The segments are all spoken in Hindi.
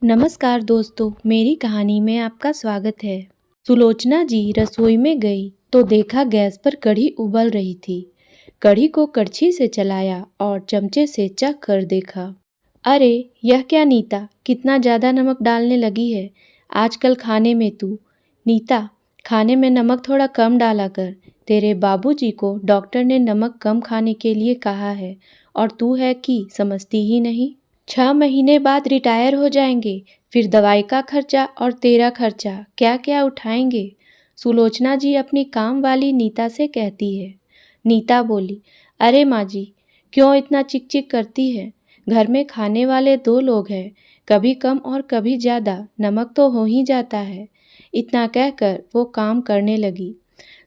नमस्कार दोस्तों, मेरी कहानी में आपका स्वागत है। सुलोचना जी रसोई में गई तो देखा गैस पर कढ़ी उबल रही थी। कढ़ी को कड़छी से चलाया और चमचे से चख कर देखा। अरे यह क्या नीता, कितना ज़्यादा नमक डालने लगी है आजकल खाने में तू। नीता, खाने में नमक थोड़ा कम डाला कर। तेरे बाबूजी को डॉक्टर ने नमक कम खाने के लिए कहा है और तू है कि समझती ही नहीं। 6 महीने बाद रिटायर हो जाएंगे, फिर दवाई का खर्चा और तेरा खर्चा क्या क्या उठाएंगे। सुलोचना जी अपनी काम वाली नीता से कहती है। नीता बोली, अरे माँ जी, क्यों इतना चिक चिक करती है। घर में खाने वाले 2 लोग हैं, कभी कम और कभी ज़्यादा नमक तो हो ही जाता है। इतना कहकर वो काम करने लगी।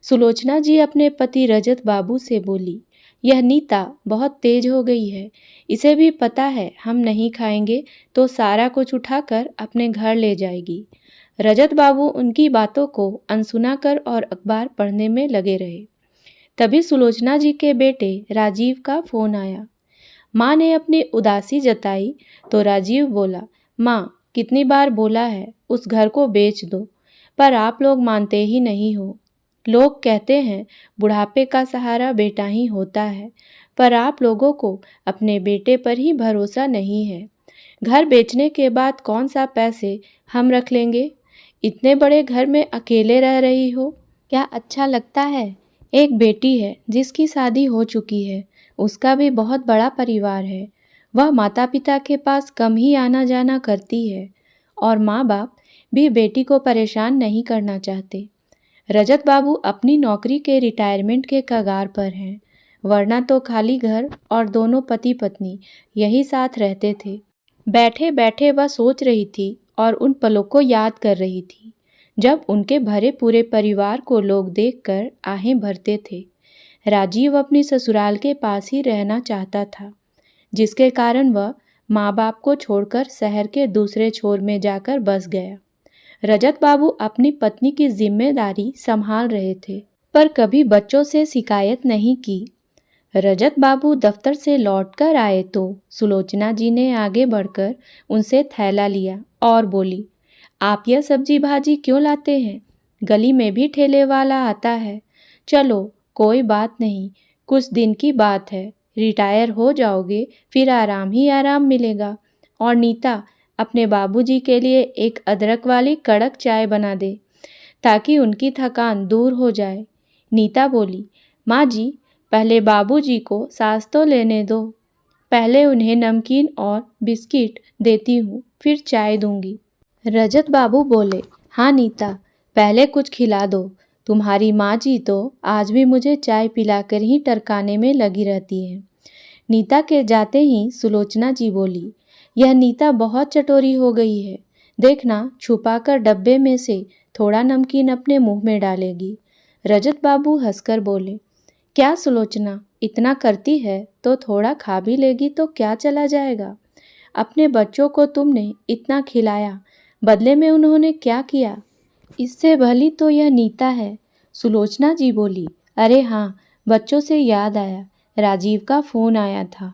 सुलोचना जी अपने पति रजत बाबू से बोली, यह नीता बहुत तेज हो गई है। इसे भी पता है हम नहीं खाएंगे तो सारा कुछ उठाकर अपने घर ले जाएगी। रजत बाबू उनकी बातों को अनसुना कर और अखबार पढ़ने में लगे रहे। तभी सुलोचना जी के बेटे राजीव का फोन आया। माँ ने अपनी उदासी जताई तो राजीव बोला, माँ कितनी बार बोला है उस घर को बेच दो, पर आप लोग मानते ही नहीं हो। लोग कहते हैं बुढ़ापे का सहारा बेटा ही होता है, पर आप लोगों को अपने बेटे पर ही भरोसा नहीं है। घर बेचने के बाद कौन सा पैसे हम रख लेंगे। इतने बड़े घर में अकेले रह रही हो, क्या अच्छा लगता है। एक बेटी है जिसकी शादी हो चुकी है, उसका भी बहुत बड़ा परिवार है। वह माता पिता के पास कम ही आना जाना करती है और माँ बाप भी बेटी को परेशान नहीं करना चाहते। रजत बाबू अपनी नौकरी के रिटायरमेंट के कगार पर हैं, वरना तो खाली घर और दोनों पति पत्नी यही साथ रहते थे। बैठे बैठे वह सोच रही थी और उन पलों को याद कर रही थी जब उनके भरे पूरे परिवार को लोग देखकर आहें भरते थे। राजीव अपनी ससुराल के पास ही रहना चाहता था, जिसके कारण वह माँ बाप को छोड़कर शहर के दूसरे छोर में जाकर बस गया। रजत बाबू अपनी पत्नी की जिम्मेदारी संभाल रहे थे, पर कभी बच्चों से शिकायत नहीं की। रजत बाबू दफ्तर से लौटकर आए तो सुलोचना जी ने आगे बढ़कर उनसे थैला लिया और बोली, आप यह सब्जी भाजी क्यों लाते हैं। गली में भी ठेले वाला आता है। चलो कोई बात नहीं, कुछ दिन की बात है, रिटायर हो जाओगे फिर आराम ही आराम मिलेगा। और नीता, अपने बाबूजी के लिए एक अदरक वाली कड़क चाय बना दे ताकि उनकी थकान दूर हो जाए। नीता बोली, माँ जी, पहले बाबूजी को सांस तो लेने दो। पहले उन्हें नमकीन और बिस्किट देती हूँ, फिर चाय दूंगी। रजत बाबू बोले, हाँ नीता, पहले कुछ खिला दो। तुम्हारी माँ जी तो आज भी मुझे चाय पिलाकर ही टरकाने में लगी रहती है। नीता के जाते ही सुलोचना जी बोली, यह नीता बहुत चटोरी हो गई है। देखना, छुपाकर डब्बे में से थोड़ा नमकीन अपने मुंह में डालेगी। रजत बाबू हंसकर बोले, क्या सुलोचना, इतना करती है तो थोड़ा खा भी लेगी तो क्या चला जाएगा। अपने बच्चों को तुमने इतना खिलाया, बदले में उन्होंने क्या किया। इससे भली तो यह नीता है। सुलोचना जी बोली, अरे हाँ, बच्चों से याद आया, राजीव का फ़ोन आया था।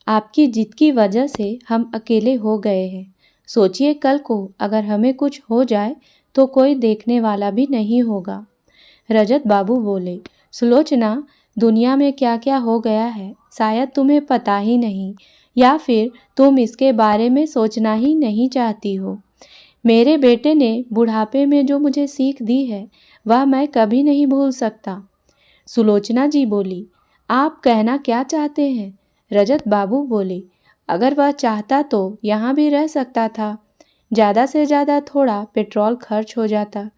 आपकी जिद की वजह से हम अकेले हो गए हैं। सोचिए कल को अगर हमें कुछ हो जाए तो कोई देखने वाला भी नहीं होगा। रजत बाबू बोले, सुलोचना, दुनिया में क्या क्या हो गया है शायद तुम्हें पता ही नहीं, या फिर तुम इसके बारे में सोचना ही नहीं चाहती हो। मेरे बेटे ने बुढ़ापे में जो मुझे सीख दी है वह मैं कभी नहीं भूल सकता। सुलोचना जी बोली, आप कहना क्या चाहते हैं। रजत बाबू बोले, अगर वह चाहता तो यहाँ भी रह सकता था। ज़्यादा से ज़्यादा थोड़ा पेट्रोल खर्च हो जाता,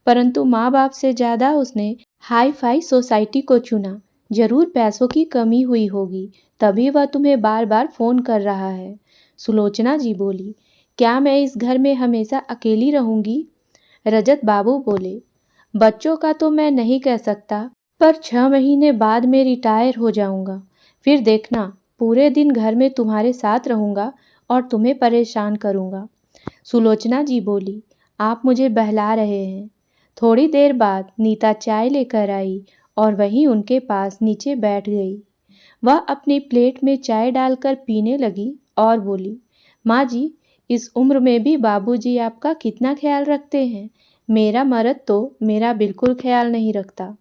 परंतु माँ बाप से ज़्यादा उसने हाई फाई सोसाइटी को चुना। ज़रूर पैसों की कमी हुई होगी, तभी वह तुम्हें बार बार फ़ोन कर रहा है। सुलोचना जी बोली, क्या मैं इस घर में हमेशा अकेली रहूँगी। रजत बाबू बोले, बच्चों का तो मैं नहीं कह सकता, पर 6 महीने बाद मैं रिटायर हो जाऊँगा। फिर देखना, पूरे दिन घर में तुम्हारे साथ रहूँगा और तुम्हें परेशान करूँगा। सुलोचना जी बोली, आप मुझे बहला रहे हैं। थोड़ी देर बाद नीता चाय लेकर आई और वहीं उनके पास नीचे बैठ गई। वह अपनी प्लेट में चाय डालकर पीने लगी और बोली, माँ जी, इस उम्र में भी बाबूजी आपका कितना ख्याल रखते हैं। मेरा मर्द तो मेरा बिल्कुल ख्याल नहीं रखता।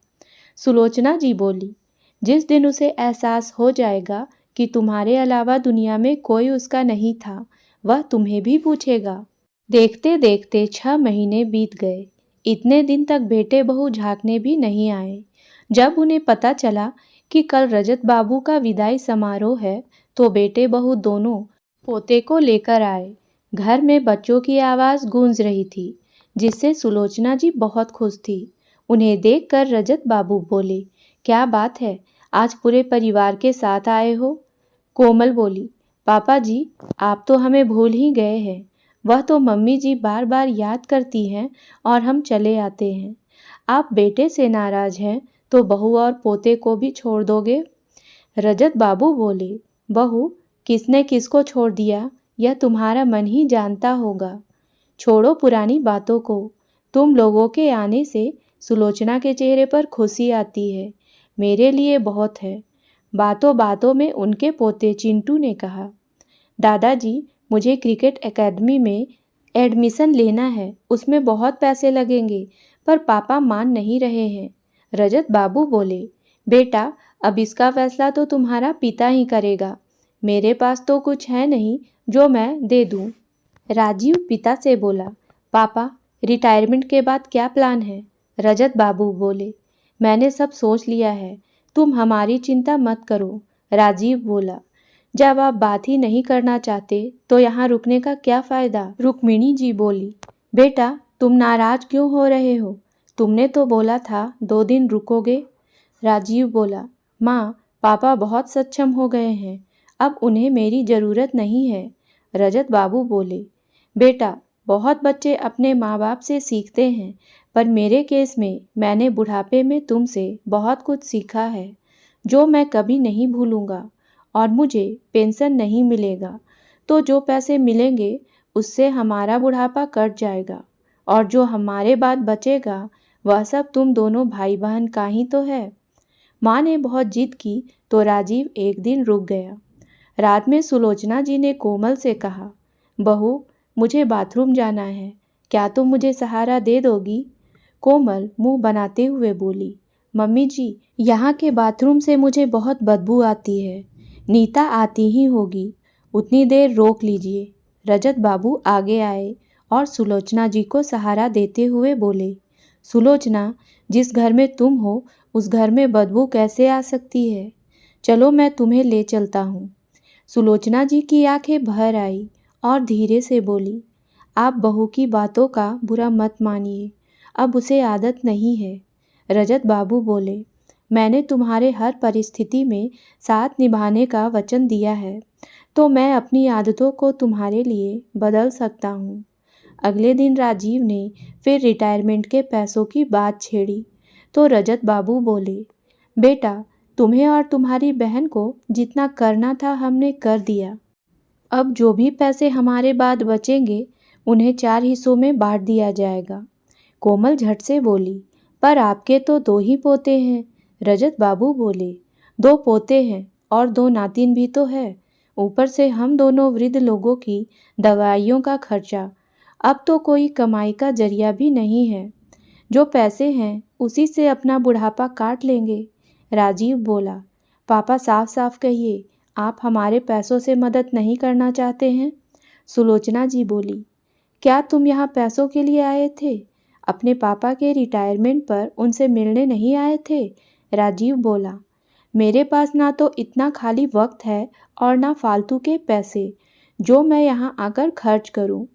सुलोचना जी बोली, जिस दिन उसे एहसास हो जाएगा कि तुम्हारे अलावा दुनिया में कोई उसका नहीं था, वह तुम्हें भी पूछेगा। देखते देखते 6 महीने बीत गए। इतने दिन तक बेटे बहू झांकने भी नहीं आए। जब उन्हें पता चला कि कल रजत बाबू का विदाई समारोह है, तो बेटे बहू दोनों पोते को लेकर आए। घर में बच्चों की आवाज़ गूंज रही थी, जिससे सुलोचना जी बहुत खुश थी। उन्हें देखकर रजत बाबू बोले, क्या बात है, आज पूरे परिवार के साथ आए हो? कोमल बोली, पापा जी, आप तो हमें भूल ही गए हैं। वह तो मम्मी जी बार बार याद करती हैं और हम चले आते हैं। आप बेटे से नाराज़ हैं तो बहू और पोते को भी छोड़ दोगे? रजत बाबू बोले, बहू, किसने किसको छोड़ दिया यह तुम्हारा मन ही जानता होगा। छोड़ो पुरानी बातों को। तुम लोगों के आने से सुलोचना के चेहरे पर खुशी आती है। मेरे लिए बहुत है। बातों बातों में उनके पोते चिंटू ने कहा, दादाजी, मुझे क्रिकेट एकेडमी में एडमिशन लेना है। उसमें बहुत पैसे लगेंगे, पर पापा मान नहीं रहे हैं। रजत बाबू बोले, बेटा, अब इसका फैसला तो तुम्हारा पिता ही करेगा। मेरे पास तो कुछ है नहीं जो मैं दे दूं। राजीव पिता से बोला, पापा, रिटायरमेंट के बाद क्या प्लान है? रजत बाबू बोले, मैंने सब सोच लिया है, तुम हमारी चिंता मत करो। राजीव बोला, जब आप बात ही नहीं करना चाहते तो यहाँ रुकने का क्या फ़ायदा? रुक्मिणी जी बोली, बेटा, तुम नाराज़ क्यों हो रहे हो? तुमने तो बोला था 2 दिन रुकोगे। राजीव बोला, माँ, पापा बहुत सक्षम हो गए हैं, अब उन्हें मेरी ज़रूरत नहीं है। रजत बाबू बोले, बेटा, बहुत बच्चे अपने माँ बाप से सीखते हैं, पर मेरे केस में मैंने बुढ़ापे में तुमसे बहुत कुछ सीखा है, जो मैं कभी नहीं भूलूंगा। और मुझे पेंशन नहीं मिलेगा, तो जो पैसे मिलेंगे उससे हमारा बुढ़ापा कट जाएगा, और जो हमारे बाद बचेगा वह सब तुम दोनों भाई बहन का ही तो है। माँ ने बहुत जिद की तो राजीव एक दिन रुक गया। रात में सुलोचना जी ने कोमल से कहा, बहू, मुझे बाथरूम जाना है, क्या तुम मुझे सहारा दे दोगी? कोमल मुंह बनाते हुए बोली, मम्मी जी, यहाँ के बाथरूम से मुझे बहुत बदबू आती है। नीता आती ही होगी, उतनी देर रोक लीजिए। रजत बाबू आगे आए और सुलोचना जी को सहारा देते हुए बोले, सुलोचना, जिस घर में तुम हो उस घर में बदबू कैसे आ सकती है? चलो मैं तुम्हें ले चलता हूँ। सुलोचना जी की आंखें भर आई और धीरे से बोली, आप बहू की बातों का बुरा मत मानिए, अब उसे आदत नहीं है। रजत बाबू बोले, मैंने तुम्हारे हर परिस्थिति में साथ निभाने का वचन दिया है, तो मैं अपनी आदतों को तुम्हारे लिए बदल सकता हूँ। अगले दिन राजीव ने फिर रिटायरमेंट के पैसों की बात छेड़ी, तो रजत बाबू बोले, बेटा, तुम्हें और तुम्हारी बहन को जितना करना था हमने कर दिया। अब जो भी पैसे हमारे बाद बचेंगे उन्हें 4 हिस्सों में बांट दिया जाएगा। कोमल झट से बोली, पर आपके तो 2 ही पोते हैं। रजत बाबू बोले, 2 पोते हैं और 2 नातिन भी तो है, ऊपर से हम दोनों वृद्ध लोगों की दवाइयों का खर्चा। अब तो कोई कमाई का जरिया भी नहीं है। जो पैसे हैं उसी से अपना बुढ़ापा काट लेंगे। राजीव बोला, पापा, साफ साफ कहिए, आप हमारे पैसों से मदद नहीं करना चाहते हैं? सुलोचना जी बोली, क्या तुम यहाँ पैसों के लिए आए थे? अपने पापा के रिटायरमेंट पर उनसे मिलने नहीं आए थे? राजीव बोला, मेरे पास ना तो इतना खाली वक्त है और ना फालतू के पैसे जो मैं यहाँ आकर खर्च करूँ।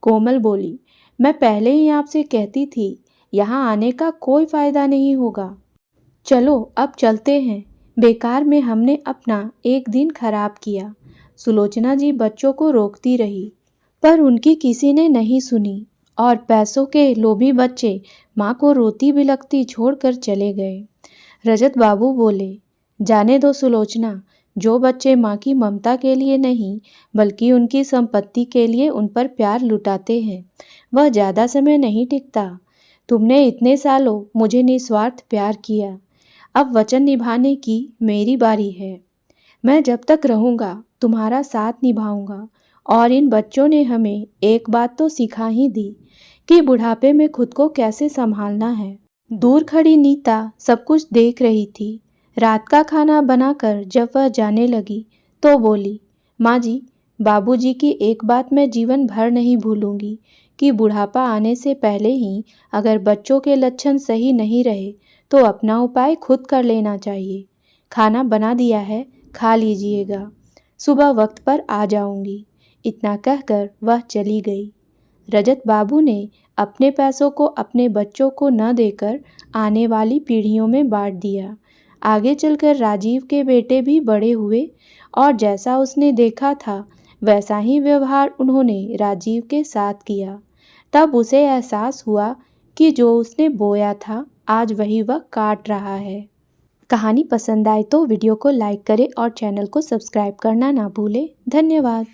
कोमल बोली, मैं पहले ही आपसे कहती थी, यहाँ आने का कोई फ़ायदा नहीं होगा। चलो अब चलते हैं, बेकार में हमने अपना एक दिन खराब किया। सुलोचना जी बच्चों को रोकती रही, पर उनकी किसी ने नहीं सुनी और पैसों के लोभी बच्चे माँ को रोती बिलखती छोड़कर चले गए। रजत बाबू बोले, जाने दो सुलोचना, जो बच्चे माँ की ममता के लिए नहीं बल्कि उनकी संपत्ति के लिए उन पर प्यार लुटाते हैं, वह ज़्यादा समय नहीं टिकता। तुमने इतने सालों मुझे निस्वार्थ प्यार किया, अब वचन निभाने की मेरी बारी है। मैं जब तक रहूँगा तुम्हारा साथ निभाऊंगा और इन बच्चों ने हमें एक बात तो सिखा ही दी कि बुढ़ापे में खुद को कैसे संभालना है। दूर खड़ी नीता सब कुछ देख रही थी। रात का खाना बनाकर जब वह जाने लगी तो बोली, माँ जी, बाबूजी की एक बात मैं जीवन भर नहीं भूलूंगी कि बुढ़ापा आने से पहले ही अगर बच्चों के लक्षण सही नहीं रहे तो अपना उपाय खुद कर लेना चाहिए। खाना बना दिया है, खा लीजिएगा। सुबह वक्त पर आ जाऊंगी। इतना कहकर वह चली गई। रजत बाबू ने अपने पैसों को अपने बच्चों को न देकर आने वाली पीढ़ियों में बांट दिया। आगे चलकर राजीव के बेटे भी बड़े हुए और जैसा उसने देखा था वैसा ही व्यवहार उन्होंने राजीव के साथ किया। तब उसे एहसास हुआ कि जो उसने बोया था आज वही वह काट रहा है। कहानी पसंद आए तो वीडियो को लाइक करें और चैनल को सब्सक्राइब करना ना भूलें। धन्यवाद।